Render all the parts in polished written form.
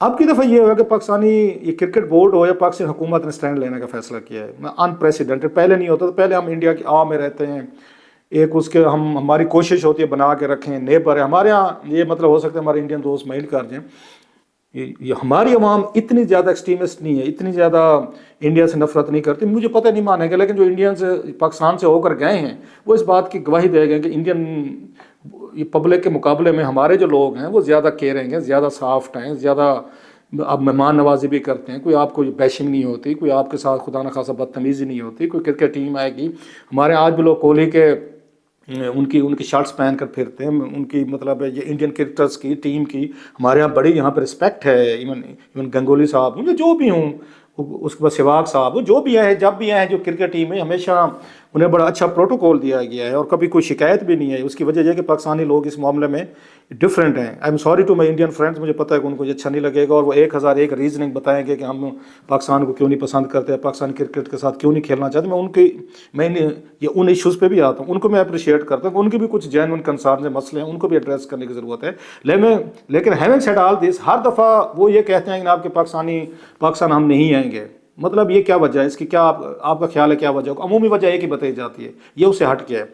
اب کی دفعہ یہ ہوگا کہ پاکستانی یہ کرکٹ بورڈ ہو یا پاکستان حکومت نے اسٹینڈ لینے کا فیصلہ کیا ہے ان پریسیڈنٹڈ. پہلے نہیں ہوتا. تو پہلے ہم انڈیا کی میں رہتے ہیں, ایک اس کے ہماری کوشش ہوتی ہے بنا کے رکھیں, نیبر ہے ہمارے ہاں. یہ مطلب ہو سکتا ہے ہمارے انڈین دوست مائنڈ کر جائیں, یہ ہماری عوام اتنی زیادہ ایکسٹریمسٹ نہیں ہے, اتنی زیادہ انڈیا سے نفرت نہیں کرتی. مجھے پتہ نہیں مانیں گے, لیکن جو انڈین سے پاکستان سے ہو کر گئے ہیں وہ اس بات کی گواہی دے گئے کہ انڈین یہ پبلک کے مقابلے میں ہمارے جو لوگ ہیں وہ زیادہ کیئرنگ ہیں, زیادہ سافٹ ہیں, زیادہ اب مہمان نوازی بھی کرتے ہیں. کوئی آپ کو بیشنگ نہیں ہوتی, کوئی آپ کے ساتھ خدا نخواستہ بدتمیزی نہیں ہوتی. کوئی کرکٹ ٹیم آئے گی, ہمارے آج بھی لوگ کوہلی کے ان کی شرٹس پہن کر پھرتے ہیں. ان کی مطلب یہ انڈین کرکٹرز کی ٹیم کی ہمارے یہاں بڑی یہاں پہ رسپیکٹ ہے. ایون گنگولی صاحب, جو بھی ہوں, اس کے بعد سہواگ صاحب, جو بھی آئے جب بھی آئے جو کرکٹ ٹیم ہے ہمیشہ انہیں بڑا اچھا پروٹوکول دیا گیا ہے اور کبھی کوئی شکایت بھی نہیں ہے. اس کی وجہ یہ ہے کہ پاکستانی لوگ اس معاملے میں ڈفرینٹ ہیں. I am sorry to my Indian friends, مجھے پتہ ہے کہ ان کو یہ اچھا نہیں لگے گا اور وہ 1001 ریزننگ بتائیں گے کہ ہم پاکستان کو کیوں نہیں پسند کرتے, پاکستان کرکٹ کے ساتھ کیوں نہیں کھیلنا چاہتے. میں یہ ان ایشوز پہ بھی آتا ہوں, ان کو میں اپریشیٹ کرتا ہوں. ان کی بھی کچھ جینوئن کنسرن مسئلے ہیں, ان کو بھی ایڈریس کرنے کی ضرورت ہے. لیکن ہیونگ سیڈ آل دس, ہر دفعہ وہ یہ کہتے ہیں کہ آپ کے پاکستان ہم نہیں آئیں گے. مطلب یہ کیا وجہ ہے اس کی, کیا آپ کا خیال ہے کیا وجہ؟ عمومی وجہ ایک ہی بتائی جاتی ہے, یہ اس سے ہٹ کے ہے.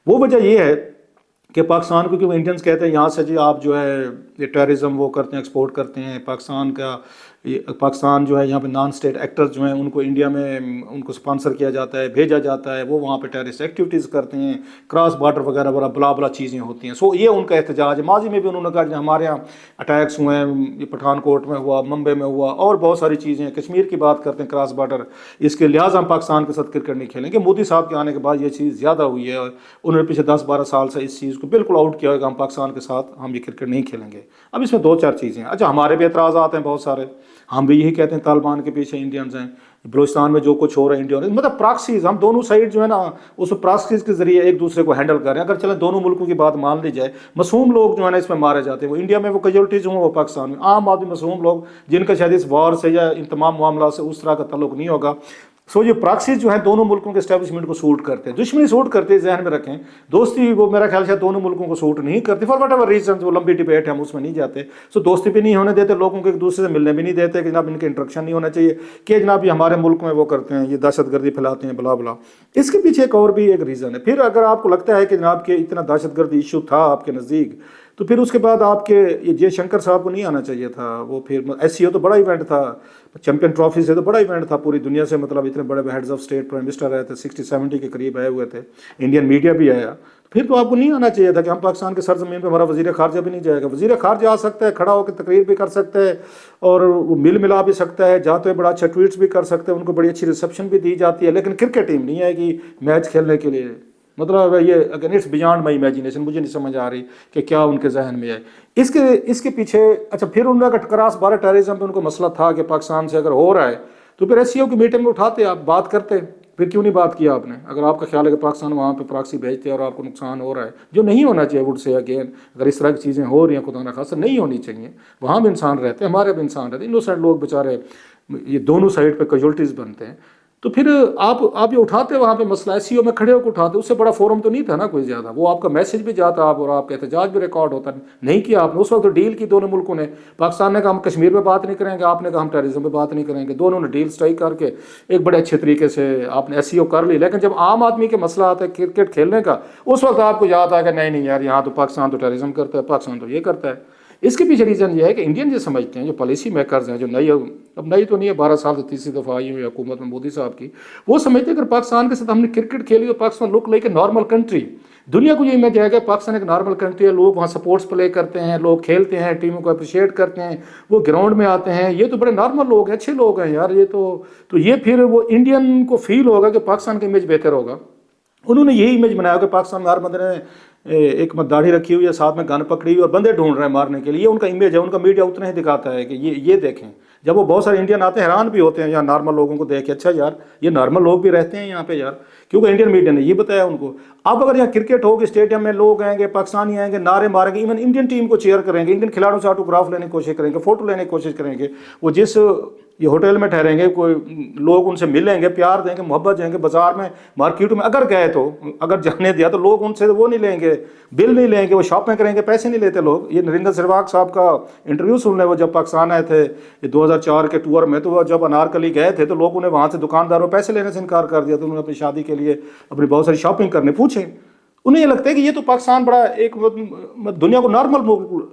وہ وجہ یہ ہے کہ پاکستان کو کیونکہ انڈینس کہتے ہیں یہاں سے جی آپ جو ہے یہ ٹیررزم وہ کرتے ہیں, ایکسپورٹ کرتے ہیں. پاکستان جو ہے یہاں پہ نان اسٹیٹ ایکٹرز جو ہیں ان کو انڈیا میں ان کو سپانسر کیا جاتا ہے, بھیجا جاتا ہے, وہ وہاں پہ ٹیررسٹ ایکٹیویٹیز کرتے ہیں, کراس بارڈر وغیرہ وغیرہ بلا بلا چیزیں ہوتی ہیں. سو یہ ان کا احتجاج ہے. ماضی میں بھی انہوں نے کہا کہ ہمارے یہاں اٹیکس ہوئے ہیں, یہ پٹھان کوٹ میں ہوا, ممبئی میں ہوا, اور بہت ساری چیزیں ہیں. کشمیر کی بات کرتے ہیں, کراس بارڈر, اس کے لحاظ ہم پاکستان کے ساتھ کرکٹ نہیں کھیلیں گے. مودی صاحب کے آنے کے بعد یہ چیز زیادہ ہوئی ہے, انہوں نے پچھلے 10-12 سال سے اس چیز کو بالکل آؤٹ کیا ہے کہ ہم پاکستان کے ساتھ ہم یہ کرکٹ نہیں کھیلیں گے. اب اس میں 2-4 چیزیں ہیں. اچھا ہمارے بھی اعتراضات ہیں بہت سارے, ہم بھی یہی کہتے ہیں طالبان کے پیچھے انڈینز ہیں, بلوچستان میں جو کچھ ہو رہا ہے انڈین, مطلب پراکسیز, ہم دونوں سائڈ جو ہے نا اس پراکسیز کے ذریعے ایک دوسرے کو ہینڈل کر رہے ہیں. اگر چلیں دونوں ملکوں کی بات مان لی جائے, معصوم لوگ جو ہے نا اس میں مارے جاتے ہیں, وہ انڈیا میں وہ کیجولٹیز ہوں, وہ پاکستان میں عام آدمی معصوم لوگ جن کا شاید اس وار سے یا ان تمام معاملات سے اس طرح کا تعلق نہیں ہوگا. سو یہ پراکسیز جو ہیں دونوں ملکوں کے اسٹیبلشمنٹ کو سوٹ کرتے ہیں. دشمنی سوٹ کرتے ہیں, ذہن میں رکھیں. دوستی وہ میرا خیال سے دونوں ملکوں کو سوٹ نہیں کرتی, فار واٹ ایور ریزنز. وہ لمبی ڈبیٹ ہے, ہم اس میں نہیں جاتے. سو دوستی بھی نہیں ہونے دیتے, لوگوں کو ایک دوسرے سے ملنے بھی نہیں دیتے کہ جناب ان کے انٹریکشن نہیں ہونا چاہیے, کہ جناب یہ ہمارے ملک میں وہ کرتے ہیں, یہ دہشت گردی پھیلاتے ہیں, بلا بلا. اس کے پیچھے ایک اور بھی ایک ریزن ہے. پھر اگر آپ کو لگتا ہے کہ جناب کہ اتنا دہشت گردی ایشو تھا آپ کے نزدیک, تو پھر اس کے بعد آپ کے یہ جے شنکر صاحب کو نہیں آنا چاہیے تھا. وہ پھر ایس سی او تو بڑا ایونٹ تھا, چیمپئن ٹرافی سے تو بڑا ایونٹ تھا پوری دنیا سے, مطلب اتنے بڑے heads of state prime minister آئے تھے, 60-70 کے قریب آئے ہوئے تھے, انڈین میڈیا بھی آیا. پھر تو آپ کو نہیں آنا چاہیے تھا کہ ہم پاکستان کے سرزمین پہ ہمارا وزیر خارجہ بھی نہیں جائے گا. وزیر خارجہ آ سکتا ہے, کھڑا ہو کے تقریر بھی کر سکتا ہے, اور وہ مل ملا بھی سکتا ہے, جاتے ہوئے بڑا اچھا ٹویٹس بھی کر سکتے ہیں, ان کو بڑی اچھی ریسیپشن بھی دی جاتی ہے. لیکن کرکٹ ٹیم نہیں آئے گی میچ کھیلنے کے لیے. مطلب یہ again it's beyond my imagination, مجھے نہیں سمجھ آ رہی کہ کیا ان کے ذہن میں ہے اس کے پیچھے. اچھا پھر ان کا کراس بارڈر ٹیررزم پہ ان کو مسئلہ تھا کہ پاکستان سے اگر ہو رہا ہے تو پھر ایس سی او کی میٹنگ میں اٹھاتے, آپ بات کرتے. پھر کیوں نہیں بات کیا آپ نے؟ اگر آپ کا خیال ہے کہ پاکستان وہاں پہ پراکسی بھیجتے ہیں اور آپ کو نقصان ہو رہا ہے جو نہیں ہونا چاہیے, وڈ سے اگین اگر اس طرح کی چیزیں ہو رہی ہیں خدا نخواستہ نہیں ہونی چاہیے, وہاں بھی انسان رہتے ہیں, ہمارے بھی انسان رہتے ہیں, انوسینٹ لوگ بیچارے یہ دونوں سائڈ پہ کیجولٹیز بنتے ہیں. تو پھر آپ یہ اٹھاتے وہاں پہ مسئلہ, ایس سی او میں کھڑے ہو کے اٹھاتے, اس سے بڑا فورم تو نہیں تھا نا کوئی زیادہ. وہ آپ کا میسج بھی جاتا آپ, اور آپ کا احتجاج بھی ریکارڈ ہوتا. نہیں کیا آپ نے. اس وقت ڈیل کی دونوں ملکوں نے, پاکستان نے کہا ہم کشمیر پہ بات نہیں کریں گے, آپ نے کہا ہم ٹیررزم پہ بات نہیں کریں گے. دونوں نے ڈیل اسٹرائک کر کے ایک بڑے اچھے طریقے سے آپ نے ایس سی او کر لی. لیکن جب عام آدمی کے مسئلہ آتا ہے کرکٹ کھیلنے کا, اس وقت آپ کو یاد آئے گا نہیں یار یہاں تو پاکستان تو ٹیررزم کرتا ہے, پاکستان تو یہ کرتا ہے. اس کے پیچھے ریزن یہ ہے کہ انڈین یہ سمجھتے ہیں, جو پالیسی میکرز ہیں, جو اب نئی تو نہیں ہے, 12 سال سے تیسری دفعہ آئی ہوئی حکومت میں مودی صاحب کی, وہ سمجھتے ہیں کہ پاکستان کے ساتھ ہم نے کرکٹ کھیلی تو Pakistan look like a normal country. دنیا کو یہ امیج ہے کہ پاکستان ایک نارمل کنٹری ہے, لوگ وہاں سپورٹس پلے کرتے ہیں, لوگ کھیلتے ہیں, ٹیموں کو اپریشیٹ کرتے ہیں, وہ گراؤنڈ میں آتے ہیں, یہ تو بڑے نارمل لوگ ہیں, اچھے لوگ ہیں یار. یہ تو یہ پھر وہ انڈین کو فیل ہوگا کہ پاکستان کا امیج بہتر ہوگا. انہوں نے یہی امیج بنایا کہ پاکستان میں ہر بندے نے ایک داڑھی رکھی ہوئی ہے, ساتھ میں گن پکڑی ہوئی اور بندے ڈھونڈ رہے ہیں مارنے کے لیے. ان کا امیج ہے, ان کا میڈیا اتنا ہی دکھاتا ہے کہ یہ دیکھیں. جب وہ بہت سارے انڈین آتے ہیں حیران بھی ہوتے ہیں یہاں نارمل لوگوں کو دیکھ کے, اچھا یار یہ نارمل لوگ بھی رہتے ہیں یہاں پہ یار, کیونکہ انڈین میڈیا نے یہ بتایا ان کو. اب اگر یہاں کرکٹ ہوگی اسٹیڈیم میں لوگ آئیں گے پاکستانی آئیں گے نعرے ماریں گے ایون انڈین ٹیم کو چیئر کریں گے انڈین کھلاڑیوں سے آٹوگراف لینے کی کوشش کریں گے فوٹو لینے کی کوشش کریں گے وہ جس یہ ہوٹل میں ٹھہریں گے کوئی لوگ ان سے ملیں گے پیار دیں گے محبت دیں گے بازار میں مارکیٹوں میں اگر گئے تو اگر جانے دیا تو لوگ ان سے وہ نہیں لیں گے بل نہیں لیں گے وہ شاپنگ کریں گے پیسے نہیں لیتے لوگ یہ نریندر سہواگ صاحب کا انٹرویو سن لیں وہ جب پاکستان آئے تھے یہ 2004 کے ٹور میں تو وہ جب انارکلی گئے تھے تو لوگوں نے وہاں سے دکانداروں پیسے لینے سے انکار کر دیا تو انہوں نے اپنی شادی کے لیے اپنی بہت ساری شاپنگ کرنے پوچھیں انہیں یہ لگتا ہے کہ یہ تو پاکستان بڑا ایک دنیا کو نارمل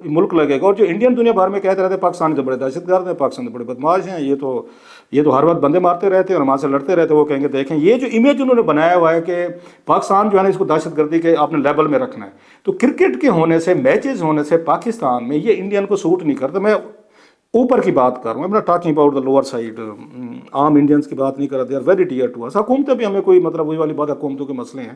ملک لگے گا اور جو انڈین دنیا بھر میں کہتے رہتے ہیں پاکستان تو بڑے دہشت گرد ہیں پاکستان تو بڑے بدماش ہیں یہ تو ہر وقت بندے مارتے رہتے ہیں اور وہاں سے لڑتے رہتے ہیں وہ کہیں گے دیکھیں یہ جو امیج انہوں نے بنایا ہوا ہے کہ پاکستان جو ہے نا اس کو دہشت گردی کے اپنے لیول میں رکھنا ہے تو کرکٹ کے ہونے سے میچز ہونے سے پاکستان میں یہ انڈین کو سوٹ نہیں کرتا میں اوپر کی بات کر رہا ہوں I'm not talking about the lower side عام انڈینس کی بات نہیں کر رہا they are very dear to us حکومتیں بھی ہمیں کوئی مطلب وہی والی بات حکومتوں کے مسئلے ہیں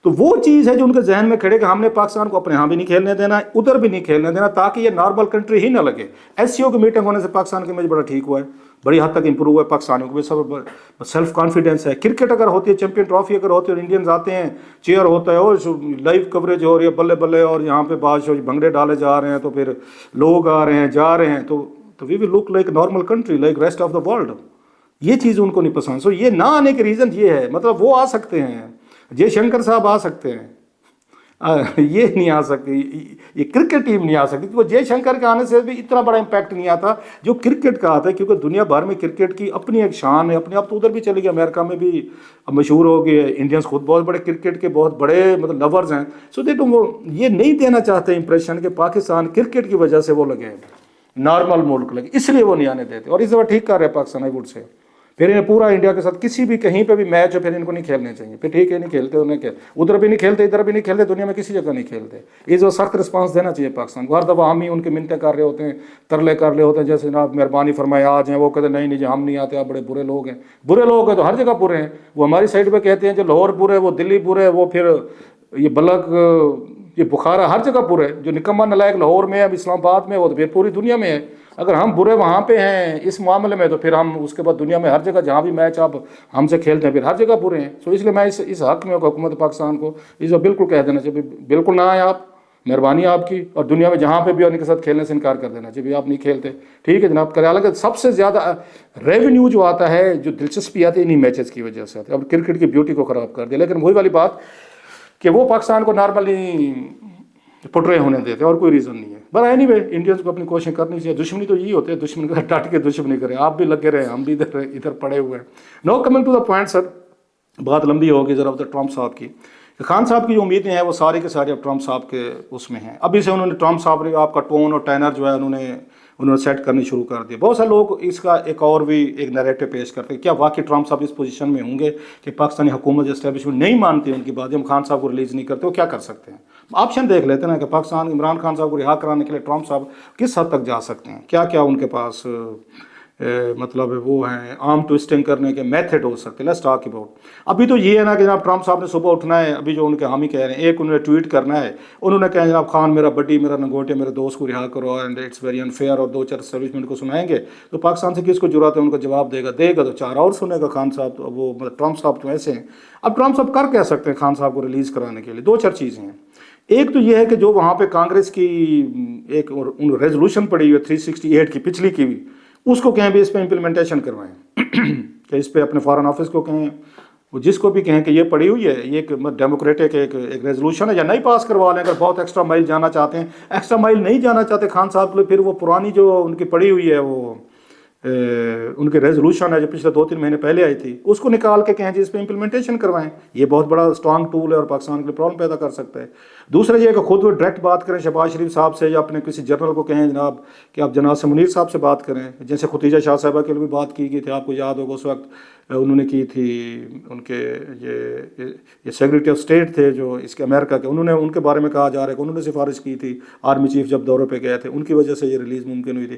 تو وہ چیز ہے جو ان کے ذہن میں کھڑے کہ ہم نے پاکستان کو اپنے ہاں بھی نہیں کھیلنے دینا ادھر بھی نہیں کھیلنے دینا تاکہ یہ نارمل کنٹری ہی نہ لگے ایس سی او کی میٹنگ ہونے سے پاکستان کا امیج بڑا ٹھیک ہوا ہے بڑی حد تک امپروو ہوا ہے پاکستانیوں کو بھی سب سیلف کانفیڈینس ہے کرکٹ اگر ہوتی ہے چیمپئن ٹرافی اگر ہوتی ہے اور انڈینز آتے ہیں چیئر ہوتا ہے اور لائیو کوریج ہو رہی ہے بلے بلے اور یہاں پہ بادشاہ بھنگڑے ڈالے جا رہے ہیں تو پھر لوگ آ رہے ہیں جا رہے ہیں تو we will look like normal country like rest of the world یہ چیز ان کو نہیں پسند سو یہ نہ آنے کے ریزن یہ ہے مطلب وہ آ سکتے ہیں جے شنکر صاحب آ سکتے ہیں یہ نہیں آ سکتی یہ کرکٹ ٹیم نہیں آ سکتی وہ جے شنکر کے آنے سے بھی اتنا بڑا امپیکٹ نہیں آتا جو کرکٹ کا آتا ہے کیونکہ دنیا بھر میں کرکٹ کی اپنی ایک شان ہے اپنے آپ تو ادھر بھی چلے گی امریکہ میں بھی مشہور ہو گئے انڈینس خود بہت بڑے کرکٹ کے بہت بڑے مطلب لورز ہیں سو دیکھو وہ یہ نہیں دینا چاہتے امپریشن کہ پاکستان کرکٹ کی وجہ سے وہ لگے نارمل ملک لگے اس لیے وہ نہیں آنے دیتے اور اس دفعہ ٹھیک کر رہے پاکستان آئی ووڈ سے پھر انہیں پورا انڈیا کے ساتھ کسی بھی کہیں پہ بھی میچ ہو پھر ان کو نہیں کھیلنے چاہیے پھر ٹھیک ہے نہیں کھیلتے انہیں ادھر بھی نہیں کھیلتے ادھر بھی نہیں کھیلتے دنیا میں کسی جگہ نہیں کھیلتے اس وقت سخت رسپانس دینا چاہیے پاکستان کو ہر دفعہ ہم ہی ان کی منتیں کر رہے ہوتے ہیں ترلے کر رہے ہوتے ہیں جیسے جناب مہربانی فرمائے آ جائیں وہ کہتے ہیں نہیں جی ہم نہیں آتے آپ بڑے برے لوگ ہیں تو ہر جگہ برے ہیں وہ ہماری سائڈ پہ کہتے ہیں جو لاہور برے وہ دلی برے وہ پھر یہ بلک یہ بخارا ہر جگہ برے جو نکما نلائق لاہور میں ہے اب اسلام آباد میں وہ تو پھر پوری دنیا میں ہے اگر ہم برے وہاں پہ ہیں اس معاملے میں تو پھر ہم اس کے بعد دنیا میں ہر جگہ جہاں بھی میچ آپ ہم سے کھیلتے ہیں پھر ہر جگہ برے ہیں سو اس لیے میں اس حق میں حکومت پاکستان کو اس کو بالکل کہہ دینا چاہیے بالکل نہ آئے آپ مہربانی آپ کی اور دنیا میں جہاں پہ بھی ان کے ساتھ کھیلنے سے انکار کر دینا چاہیے آپ نہیں کھیلتے ٹھیک ہے جناب کرے حالانکہ سب سے زیادہ ریونیو جو آتا ہے جو دلچسپی آتی ہے انہیں میچز کی وجہ سے آتی ہے اب کرکٹ کی بیوٹی کو خراب کر دیا لیکن وہی والی بات کہ وہ پاکستان کو نارملی پٹرے ہونے دیتے اور کوئی ریزن نہیں ہے بٹ اینی وے انڈینس کو اپنی کوشش کرنی چاہیے دشمنی تو یہی ہوتے ہیں دشمن کا ڈٹ کے دشمنی کریں آپ بھی لگے رہے ہم بھی ادھر پڑے ہوئے ہیں نو کمنگ ٹو دا پوائنٹ سر بات لمبی ہوگی ذرا ٹرمپ صاحب کی خان صاحب کی جو امیدیں ہیں وہ ساری کے سارے اب ٹرمپ صاحب کے اس میں ہیں ابھی سے انہوں نے ٹرمپ صاحب نے آپ کا ٹون اور ٹینر جو ہے انہوں نے سیٹ کرنی شروع کر دی بہت سارے لوگ اس کا ایک اور بھی ایک نیریٹو پیش کرتے ہیں کیا واقعی ٹرمپ صاحب اس پوزیشن میں ہوں گے کہ پاکستانی حکومت اسٹیبلشمنٹ نہیں مانتی ان کی بات ہم خان صاحب کو ریلیز نہیں کرتے وہ کیا کر سکتے ہیں آپشن دیکھ لیتے ہیں نا کہ پاکستان عمران خان صاحب کو رہا کرانے کے لیے ٹرمپ صاحب کس حد تک جا سکتے ہیں کیا کیا ان کے پاس مطلب وہ ہیں آرم ٹوسٹنگ کرنے کے میتھڈ ہو سکتے ہیں لیٹس ٹاک اباؤٹ ابھی تو یہ ہے نا کہ جناب ٹرمپ صاحب نے صبح اٹھنا ہے ابھی جو ان کے حامی کہہ رہے ہیں ایک انہوں نے ٹویٹ کرنا ہے انہوں نے کہا جناب خان میرا بڈی میرا نگوٹے میرے دوست کو رہا کرو اینڈ اٹس ویری انفیئر اور دو چار اسٹیبلشمنٹ کو سنائیں گے تو پاکستان سے کس کو ضرورت ہے ان کا جواب دے گا تو چار اور سنے گا خان صاحب تو وہ مطلب ٹرمپ صاحب تو ایسے ہیں اب ٹرمپ صاحب کر کہہ سکتے ہیں خان صاحب کو ریلیز کرانے کے لیے دو چار چیزیں ہیں ایک تو یہ ہے کہ جو وہاں پہ کانگریس کی ایک ریزولوشن پڑی ہوئی ہے 368 کی پچھلی کی ہوئی اس کو کہیں بھی اس پہ امپلیمنٹیشن کروائیں کہ اس پہ اپنے فارن آفس کو کہیں وہ جس کو بھی کہیں کہ یہ پڑی ہوئی ہے یہ ایک ڈیموکریٹک ایک ریزولوشن ہے یا نہیں پاس کروا لیں اگر بہت ایکسٹرا مائل جانا چاہتے ہیں ایکسٹرا مائل نہیں جانا چاہتے خان صاحب کے لیے پھر وہ پرانی جو ان کی پڑی ہوئی ہے وہ ان کی ریزولوشن ہے جو پچھلے 2-3 مہینے پہلے آئی تھی اس کو نکال کے کہیں جی اس پہ امپلیمنٹیشن کروائیں یہ بہت بڑا اسٹرانگ ٹول ہے اور پاکستان کے لیے پرابلم پیدا کر سکتا ہے دوسرا یہ کہ خود وہ ڈائریکٹ بات کریں شہباز شریف صاحب سے یا اپنے کسی جنرل کو کہیں جناب کہ آپ جناب سے منیر صاحب سے بات کریں جیسے ختیجہ شاہ صاحبہ کے لیے بھی بات کی گئی تھی آپ کو یاد ہوگا اس وقت انہوں نے کی تھی ان کے یہ سیکریٹری آف اسٹیٹ تھے جو اس کے امریکہ کے انہوں نے ان کے بارے میں کہا جا رہا ہے کہ انہوں نے سفارش کی تھی آرمی چیف جب دورے پہ گئے تھے ان کی وجہ سے یہ ریلیز ممکن ہوئی تھی